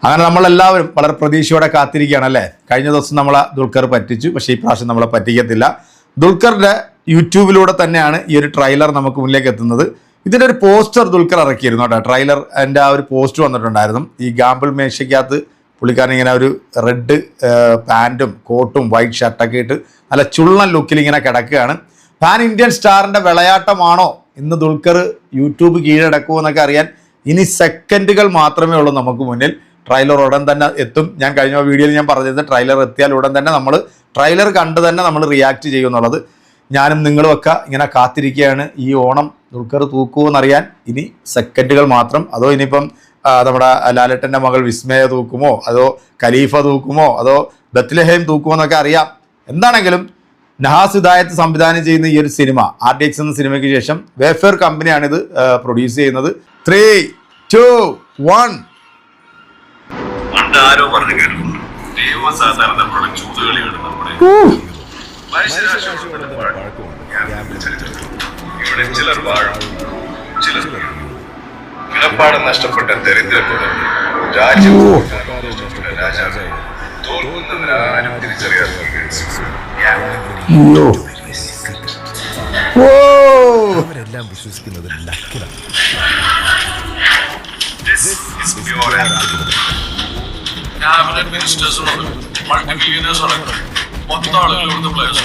അങ്ങനെ നമ്മളെല്ലാവരും വളരെ പ്രതീക്ഷയോടെ കാത്തിരിക്കുകയാണ് അല്ലേ. കഴിഞ്ഞ ദിവസം നമ്മളെ ദുൽഖർ പറ്റിച്ചു, പക്ഷേ ഈ പ്രാവശ്യം നമ്മളെ പറ്റിക്കത്തില്ല. ദുൽഖറിൻ്റെ യൂട്യൂബിലൂടെ തന്നെയാണ് ഈ ഒരു ട്രെയിലർ നമുക്ക് മുന്നിലേക്ക് എത്തുന്നത്. ഇതിൻ്റെ ഒരു പോസ്റ്റർ ദുൽഖർ ഇറക്കിയിരുന്നു കേട്ടോ. ട്രെയിലർ എൻ്റെ ആ ഒരു പോസ്റ്റർ വന്നിട്ടുണ്ടായിരുന്നു. ഈ ഗാമ്പിൾ മേശയ്ക്കകത്ത് പുള്ളിക്കാരൻ ഇങ്ങനെ ഒരു റെഡ് പാൻറ്റും കോട്ടും വൈറ്റ് ഷർട്ടൊക്കെ ഇട്ട് നല്ല ചുള്ളൻ ലുക്കിൽ ഇങ്ങനെ കിടക്കുകയാണ്. പാൻ ഇന്ത്യൻ സ്റ്റാറിൻ്റെ വിളയാട്ടമാണോ ഇന്ന് ദുൽഖർ യൂട്യൂബ് കീഴടക്കുമോ എന്നൊക്കെ അറിയാൻ ഇനി സെക്കൻഡുകൾ മാത്രമേ ഉള്ളൂ നമുക്ക് മുന്നിൽ. ട്രെയിലർ ഉടൻ തന്നെ എത്തും. ഞാൻ കഴിഞ്ഞ വീഡിയോയിൽ ഞാൻ പറഞ്ഞിരുന്നത് ട്രെയിലർ എത്തിയാൽ ഉടൻ തന്നെ നമ്മൾ ട്രെയിലർ കണ്ട് തന്നെ നമ്മൾ റിയാക്ട് ചെയ്യും എന്നുള്ളത്. ഞാനും നിങ്ങളുമൊക്കെ ഇങ്ങനെ കാത്തിരിക്കുകയാണ്. ഈ ഓണം ദുൽഖർ തൂക്കുമോ എന്നറിയാൻ ഇനി സെക്കൻഡുകൾ മാത്രം. അതോ ഇനിയിപ്പം നമ്മുടെ ലാലേട്ടൻ്റെ മകൾ വിസ്മയ തൂക്കുമോ, അതോ ഖലീഫ തൂക്കുമോ, അതോ ബത്ലഹേം തൂക്കുമോ എന്നൊക്കെ അറിയാം. എന്താണെങ്കിലും നഹാസ് ഹിദായത്ത് സംവിധാനം ചെയ്യുന്ന ഈ ഒരു സിനിമ RDX എന്ന സിനിമയ്ക്ക് ശേഷം വേഫെയർ കമ്പനിയാണിത് പ്രൊഡ്യൂസ് ചെയ്യുന്നത്. 3, 2, 1. ആരോ പറഞ്ഞു കേട്ടിട്ടുണ്ട്, ദൈവസാധാരണ ചൂതുകളികൾ നമ്മുടെ ഇവിടെ ചിലർ വാഴും, ചിലർ കിടപ്പാടം നഷ്ടപ്പെട്ട ദരിദ്രരുടെ രാജ്യവും രാജാവ് തോൽക്കുന്നവരാരും തിരിച്ചറിയാത്ത അവരെല്ലാം വിശ്വസിക്കുന്നത് ലക്കിലാണ്. ക്യാബിനറ്റ് മിനിസ്റ്റേഴ്സും മൾട്ടി ബില്യനേഴ്സും അടക്കം മൊത്തം ആളുകൾ ഇവിടുത്തെ പ്ലേയേഴ്സ്.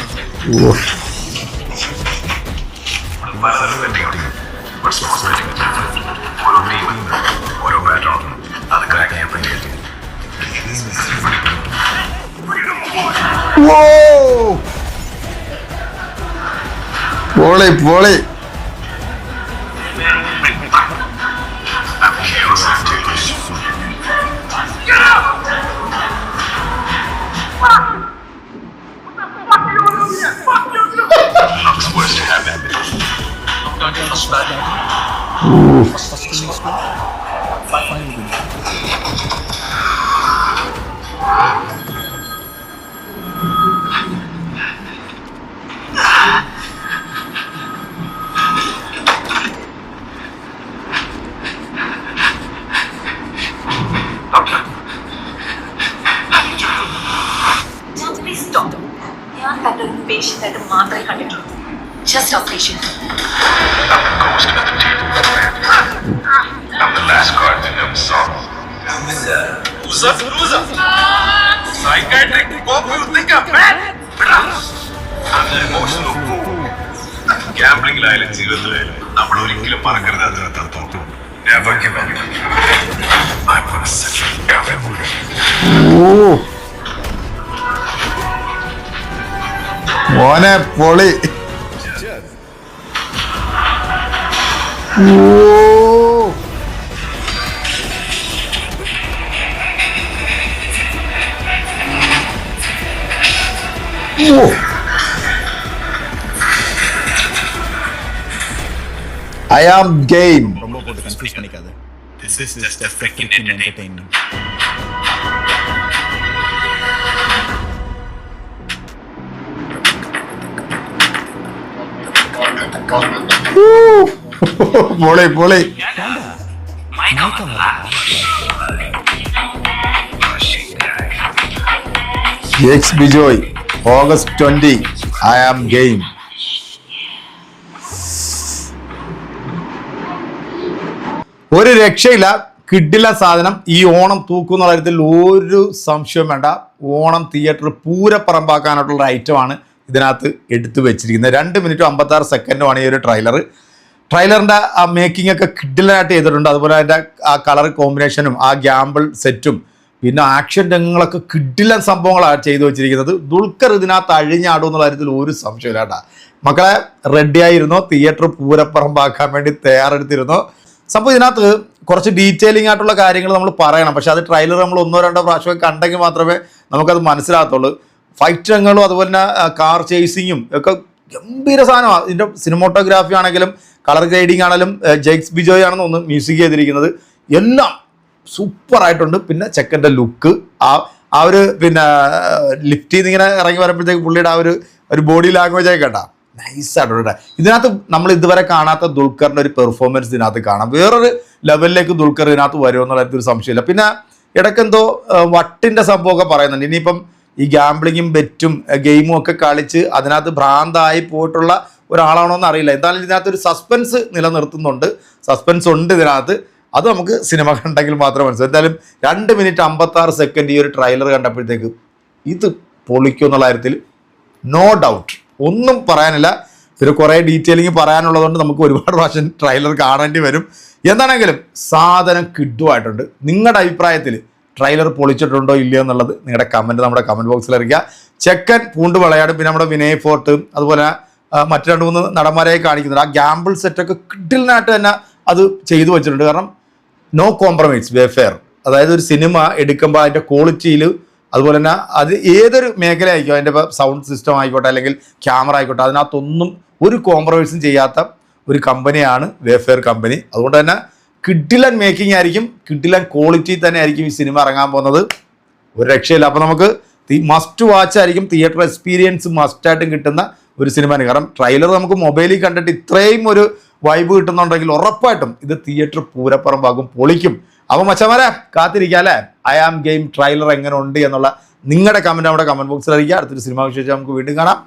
ഓരോ ടീമും ഓരോ പാറ്റേൺ അത് ക്രാക്ക് ചെയ്യാൻ പറ്റിയത്. പോളി പോളി. ഞാൻ കണ്ടൊരു പേഷ്യൻ്റായിട്ട് മാത്രമേ കണ്ടിട്ടുള്ളൂ. Just operation. I'm the last card you never saw. Loser. Psychiatric pop, you think I'm mad? I'm the emotional fool. Gambling ജീവിതത്തിലായാലും നമ്മൾ ഒരിക്കലും മറക്കരുത് അതിനകത്ത് തോറ്റും. Never give up. I'm gonna set you everywhere. മോനെ പൊളി. I am game. ரொம்ப போட்டு confuse பண்ணிக்காத. This is just a freaking entertainment. പൊളി പൊളി. Ex Bijoy August 20. I am game. ഒരു രക്ഷയില്ല, കിഡില്ല സാധനം. ഈ ഓണം തൂക്കുന്ന കാര്യത്തിൽ ഒരു സംശയവും വേണ്ട. ഓണം തിയേറ്റർ പൂരപ്പറമ്പാക്കാനായിട്ടുള്ള ഐറ്റമാണ് ഇതിനകത്ത് എടുത്തു വെച്ചിരിക്കുന്നത്. 2 മിനിറ്റും 56 സെക്കൻഡുമാണ് ഈ ഒരു ട്രെയിലറിൻ്റെ ആ മേക്കിംഗ് ഒക്കെ കിഡിലായിട്ട് ചെയ്തിട്ടുണ്ട്. അതുപോലെ അതിൻ്റെ ആ കളർ കോമ്പിനേഷനും ആ ഗ്യാമ്പിൾ സെറ്റും പിന്നെ ആക്ഷൻ രംഗങ്ങളൊക്കെ കിഡിലൻ സംഭവങ്ങളാണ് ചെയ്തു വെച്ചിരിക്കുന്നത്. ദുൽഖർ ഇതിനകത്ത് അഴിഞ്ഞാടും എന്നുള്ള കാര്യത്തിൽ ഒരു സംശയമില്ല കേട്ടോ. മക്കളെ റെഡിയായിരുന്നോ? തിയേറ്റർ പൂരപ്പറമ്പാക്കാൻ വേണ്ടി തയ്യാറെടുത്തിരുന്നോ? സംഭവം ഇതിനകത്ത് കുറച്ച് ഡീറ്റെയിലിംഗ് ആയിട്ടുള്ള കാര്യങ്ങൾ നമ്മൾ പറയണം. പക്ഷേ അത് ട്രെയിലർ നമ്മൾ 1-2 പ്രാവശ്യമൊക്കെ കണ്ടെങ്കിൽ മാത്രമേ നമുക്കത് മനസ്സിലാകത്തുള്ളൂ. ഫൈറ്റ് രംഗങ്ങളും അതുപോലെ തന്നെ കാർ ചേസിങ്ങും ഒക്കെ ഗംഭീര സാധനമാണ്. ഇതിൻ്റെ സിനിമോട്ടോഗ്രാഫി ആണെങ്കിലും കളർ ഗ്രേഡിങ് ആണെങ്കിലും ജെക്സ് ബിജോയ് ആണെന്ന് ഒന്ന് മ്യൂസിക് ചെയ്തിരിക്കുന്നത് എല്ലാം സൂപ്പറായിട്ടുണ്ട്. പിന്നെ ചെക്കൻ്റെ ലുക്ക് ആ ഒരു പിന്നെ ലിഫ്റ്റ് ചെയ്ത് ഇങ്ങനെ ഇറങ്ങി വരുമ്പോഴത്തേക്ക് പുള്ളിയുടെ ആ ഒരു ബോഡി ലാംഗ്വേജ് ഒക്കെ കേട്ടാ നൈസായിട്ടുണ്ട്. ഇതിനകത്ത് നമ്മൾ ഇതുവരെ കാണാത്ത ദുൽഖറിൻ്റെ ഒരു പെർഫോമൻസ് ഇതിനകത്ത് കാണാം. വേറൊരു ലെവലിലേക്ക് ദുൽഖർ ഇതിനകത്ത് വരുമെന്നുള്ള ഒരു സംശയമില്ല. പിന്നെ ഇടയ്ക്കെന്തോ വട്ടിൻ്റെ സംഭവമൊക്കെ പറയുന്നുണ്ട്. ഇനിയിപ്പം ഈ ഗാംബ്ലിങ്ങും ബെറ്റും ഗെയിമും ഒക്കെ കളിച്ച് അതിനകത്ത് ഭ്രാന്തായി പോയിട്ടുള്ള ഒരാളാണോ എന്ന് അറിയില്ല. എന്തായാലും ഇതിനകത്ത് ഒരു സസ്പെൻസ് നിലനിർത്തുന്നുണ്ട്, സസ്പെൻസ് ഉണ്ട് ഇതിനകത്ത്. അത് നമുക്ക് സിനിമ കണ്ടെങ്കിൽ മാത്രമേ മനസ്സിലാവും. എന്തായാലും 2 മിനിറ്റ് 56 സെക്കൻഡ് ഈ ഒരു ട്രെയിലർ കണ്ടപ്പോഴത്തേക്ക് ഇത് പൊളിക്കും എന്നുള്ള കാര്യത്തിൽ നോ ഡൗട്ട്, ഒന്നും പറയാനില്ല. പിന്നെ കുറേ ഡീറ്റെയിലിംഗ് പറയാനുള്ളതുകൊണ്ട് നമുക്ക് ഒരുപാട് പ്രാവശ്യം ട്രെയിലർ കാണേണ്ടി വരും. എന്താണെങ്കിലും സാധനം കിഡുമായിട്ടുണ്ട്. നിങ്ങളുടെ അഭിപ്രായത്തിൽ ട്രെയിലർ പൊളിച്ചിട്ടുണ്ടോ ഇല്ലയോ എന്നുള്ളത് നിങ്ങളുടെ കമൻറ്റ് നമ്മുടെ കമൻറ്റ് ബോക്സിൽ അറിയിക്കുക. ചെക്കൻ പൂണ്ട് വിളയാടും, പിന്നെ നമ്മുടെ വിനയ് ഫോർട്ട്, അതുപോലെ മറ്റു 2-3 നടന്മാരെയായി കാണിക്കുന്നുണ്ട്. ആ ഗാമ്പിൾ സെറ്റൊക്കെ കിഡിലിനായിട്ട് തന്നെ അത് ചെയ്തു വെച്ചിട്ടുണ്ട്. കാരണം നോ കോംപ്രമൈസ്, വെഫെയർ. അതായത് ഒരു സിനിമ എടുക്കുമ്പോൾ അതിൻ്റെ ക്വാളിറ്റിയിൽ, അതുപോലെ തന്നെ അത് ഏതൊരു മേഖല ആയിക്കോ, അതിൻ്റെ സൗണ്ട് സിസ്റ്റം ആയിക്കോട്ടെ അല്ലെങ്കിൽ ക്യാമറ ആയിക്കോട്ടെ, അതിനകത്തൊന്നും ഒരു കോംപ്രമൈസും ചെയ്യാത്ത ഒരു കമ്പനിയാണ് വെഫെയർ കമ്പനി. അതുകൊണ്ട് തന്നെ കിഡിലൻ മേക്കിംഗ് ആയിരിക്കും, കിഡിലൻ ക്വാളിറ്റി തന്നെ ആയിരിക്കും ഈ സിനിമ ഇറങ്ങാൻ പോകുന്നത്. ഒരു രക്ഷയില്ല. അപ്പോൾ നമുക്ക് മസ്റ്റ് വാച്ച് ആയിരിക്കും, തിയേറ്റർ എക്സ്പീരിയൻസ് മസ്റ്റായിട്ടും കിട്ടുന്ന ഒരു സിനിമയാണ്. കാരണം ട്രെയിലർ നമുക്ക് മൊബൈലിൽ കണ്ടിട്ട് ഇത്രയും ഒരു വൈബ് കിട്ടുന്നുണ്ടെങ്കിൽ ഉറപ്പായിട്ടും ഇത് തിയേറ്റർ പൂരപ്പുറമ്പാകും, പൊളിക്കും. അപ്പോൾ മച്ചന്മാരെ കാത്തിരിക്കുക അല്ലേ, ഐ ആം ഗെയിം ട്രെയിലർ എങ്ങനെ ഉണ്ട് എന്നുള്ള നിങ്ങളുടെ കമൻറ്റ് നമ്മുടെ കമൻറ്റ് ബോക്സിൽ അറിയിക്കുക. അടുത്തൊരു സിനിമ വിശേഷം നമുക്ക് വീണ്ടും കാണാം.